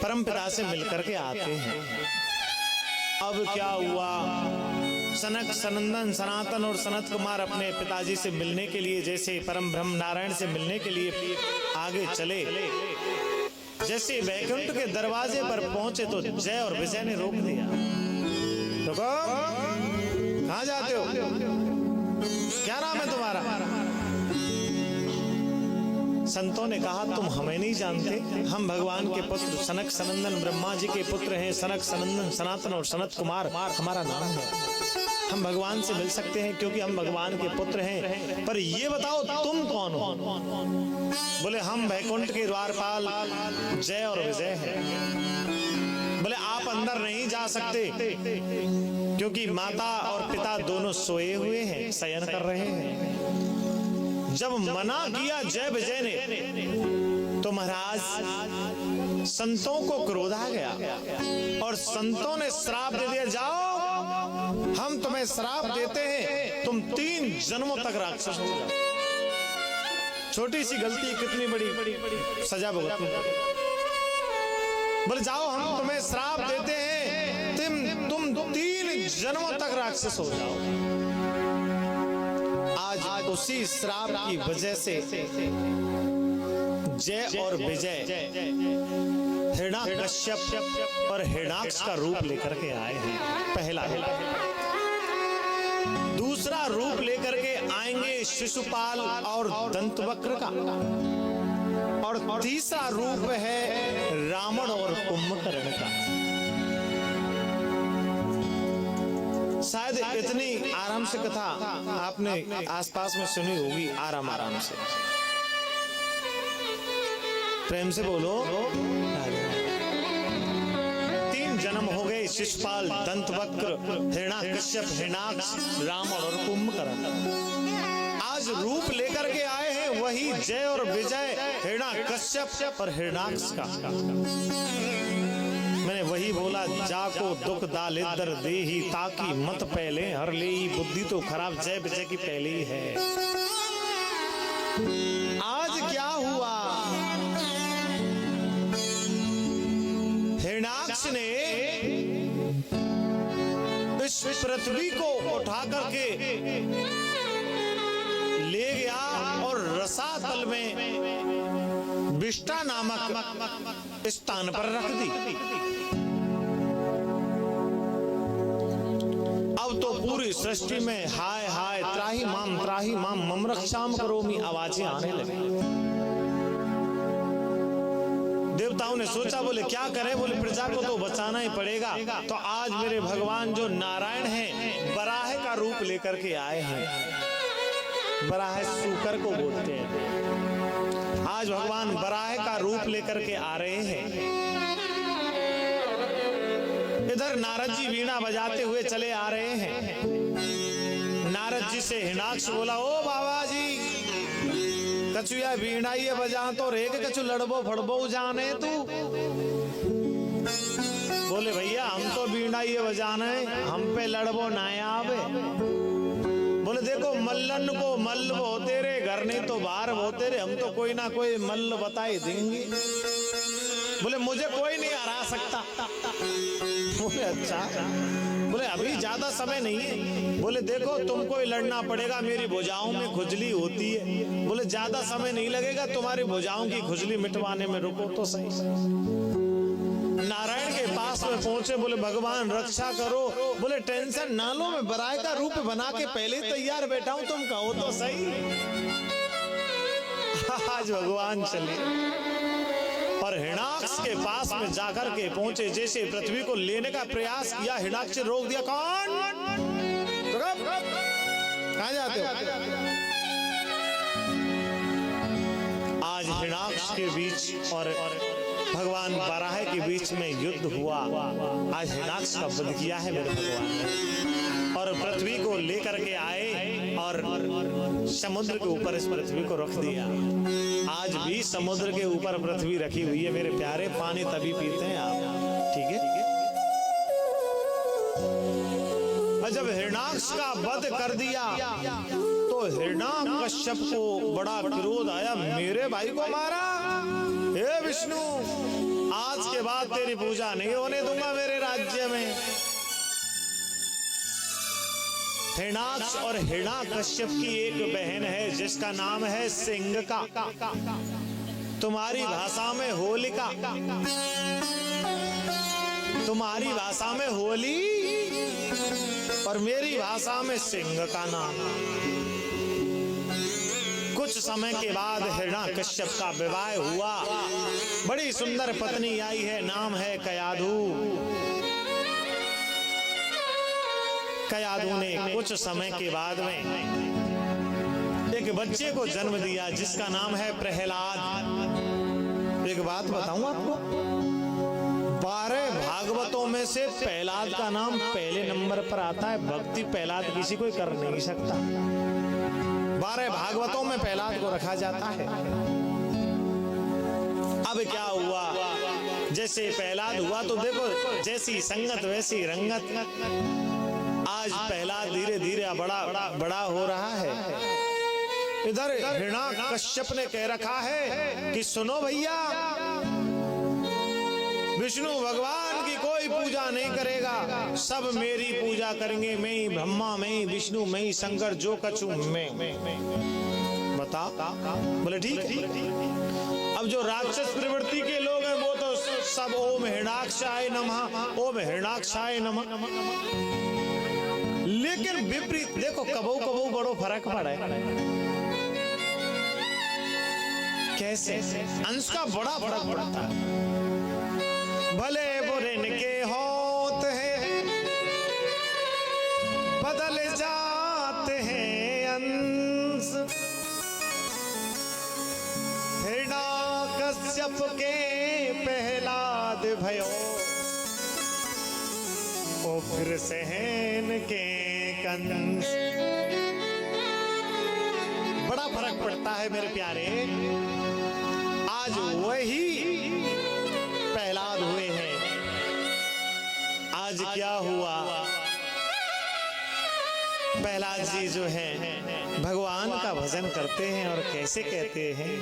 परमपिता से मिलकर के आते हैं। अब क्या हुआ, सनक सनंदन सनातन और सनत कुमार अपने पिताजी से मिलने के लिए, जैसे परम ब्रह्म नारायण से मिलने के लिए आगे चले, जैसे वैकुंठ के दरवाजे पर पहुंचे तो जय और विजय ने रोक दिया। रुको, कहां जाते हो, क्या नाम है तुम्हारा? संतों ने कहा तुम हमें नहीं जानते, हम भगवान के पुत्र सनक सनंदन ब्रह्मा जी के पुत्र हैं। सनक सनंदन सनातन और सनत कुमार हमारा नाम है। हम भगवान से मिल सकते हैं क्योंकि हम भगवान के पुत्र हैं, पर ये बताओ तुम कौन हो? बोले हम वैकुंठ के द्वारपाल जय और विजय हैं। बोले आप अंदर नहीं जा सकते क्योंकि माता और पिता दोनों सोए हुए हैं, शयन कर रहे हैं। जब मना किया जय विजय ने तो महाराज संतों को क्रोध आ गया और संतों ने श्राप दे दिया, जाओ हम तुम्हें श्राप देते हैं, तुम 3 जन्मों तक राक्षस हो जाओ। छोटी सी गलती कितनी बड़ी सजा भुगतनी। बोले जाओ हम तुम्हें श्राप देते हैं, तुम 3 जन्मों तक राक्षस हो जाओ। आज उसी श्राप की वजह से जय और विजय हिरण्यकश्यप और हिरण्याक्ष का रूप लेकर के आए हैं। पहला दूसरा रूप लेकर के आएंगे शिशुपाल और दंतवक्र का, और तीसरा रूप है रावण और कुंभकर्ण का। शायद इतनी आराम से कथा आपने आसपास में सुनी होगी, आराम आराम से, प्रेम से बोलो। 3 जन्म हो गए, शिशुपाल, दंतवक्र, हिरण्याकश्यप, हिरण्याक्ष, रावण और कुंभकर्ण। आज रूप लेकर के आए हैं वही जय और विजय, हिरण्याकश्यप और हिरण्याक्ष का। मैंने वही बोला, जाको दुख दालिदर देही ताकि मत पहले हर ले, बुद्धि तो खराब जय विजय की पहले ही है। आज क्या हुआ, हिरण्याक्ष ने इस पृथ्वी को उठा करके ले गया और रसातल में विष्टा नामक स्थान पर रख दी। अब तो पूरी सृष्टि में हाय हाय त्राही माम मम रक्षाम करोमि आवाजें आने लगी। देवताओं ने सोचा, बोले क्या करें, बोले प्रजा को तो बचाना ही पड़ेगा। तो आज मेरे भगवान जो नारायण हैं बराह का रूप लेकर के आए हैं। बराह सूकर को बोलते हैं। आज भगवान बराह का रूप लेकर के आ रहे हैं। इधर नारद जी वीणा बजाते हुए चले आ रहे हैं। नारद जी से हिरण्याक्ष बोला, ओ बाबा जी कछु या वीणा ये बजा तो रेग कछु लड़बो फड़बो जाने तू। बोले भैया हम तो वीणा ये बजाना है, हम पे लड़बो ना आवे। बोले देखो मल्लन को मल्ल वो तेरे घर नहीं तो बाहर वो तेरे, हम तो कोई ना कोई मल्ल बता ही देंगे। बोले मुझे कोई नहीं हरा सकता। बोले अच्छा, बोले अभी ज्यादा समय नहीं है। बोले देखो तुमको ही लड़ना पड़ेगा, मेरी भुजाओं में खुजली होती है। बोले ज्यादा समय नहीं लगेगा, तुम्हारी भुजाओं की खुजली मिटवाने में, रुको तो सही। नारायण के पास में पहुंचे, बोले भगवान रक्षा करो। बोले टेंशन ना लो, मैं बराह का रूप बना के पहले तैयार बैठा हूं, तुम कहो तो सही। आज भगवान चले और हिरण्याक्ष के पास में जाकर के पहुंचे, जैसे पृथ्वी को लेने का प्रयास किया, हिरण्याक्ष ने रोक दिया। कौन, कहां जाते हो? आज हिरण्याक्ष के बीच और भगवान बराह के बीच में युद्ध हुआ। आज हिरण्याक्ष का वध किया है मेरे भगवान ने, और पृथ्वी को लेकर के आए और समुद्र के ऊपर इस पृथ्वी को रख दिया। आज भी समुद्र के ऊपर पृथ्वी रखी हुई है मेरे प्यारे, पानी तभी पीते हैं आप, ठीक है। और जब हिरण्याक्ष का वध कर दिया तो हिरण्याकश्यप को बड़ा क्रोध आया, मेरे भाई को मारा। हे विष्णु आज के बाद तेरी पूजा नहीं होने दूंगा मेरे राज्य में। हिरणाक्ष और हिरण्याकश्यप की एक बहन है जिसका नाम है सिंगका, तुम्हारी भाषा में होलिका, तुम्हारी भाषा में होली और मेरी भाषा में सिंह का नाम। कुछ समय के बाद हिरण्याकश्यप का विवाह हुआ, बड़ी सुंदर पत्नी आई है, नाम है कयाधु। कयाधु ने कुछ समय के बाद में एक बच्चे को जन्म दिया जिसका नाम है प्रहलाद। एक बात बताऊं आपको, 12 भागवतों में से प्रहलाद का नाम पहले नंबर पर आता है। भक्ति प्रहलाद किसी कोई कर नहीं सकता। 12 भागवतों में प्रहलाद को रखा जाता है। अब क्या हुआ, जैसे प्रहलाद हुआ तो देखो जैसी संगत वैसी रंगत। आज प्रहलाद धीरे धीरे बड़ा हो रहा है। इधर हिरण्याकश्यप ने कह रखा है कि सुनो भैया, विष्णु भगवान की कोई पूजा नहीं करेगा, सब मेरी पूजा करेंगे। मैं ही ब्रह्मा, मैं ही विष्णु, मैं ही शंकर, जो कछु मैं। बता, बोले ठीक है। अब जो राक्षस प्रवृत्ति के लोग हैं वो तो सब ओम हिरण्याक्षाय नमः, ओम हिरण्याक्षाय नमः। लेकिन विपरीत देखो, कबो कबो बड़ो फर्क पड़ा है। कैसे? अंश का बड़ा फर्क पड़ता है। भले बुरे के होते हैं, बदल जाते हैं अंश। हिरण्याकश्यप के प्रहलाद भयो, ओ फिर सहन के कंस। बड़ा फर्क पड़ता है मेरे प्यारे। आज वही प्रहलाद हुए हैं। आज क्या हुआ, प्रहलाद जी जो हैं भगवान का भजन करते हैं और कैसे कहते हैं,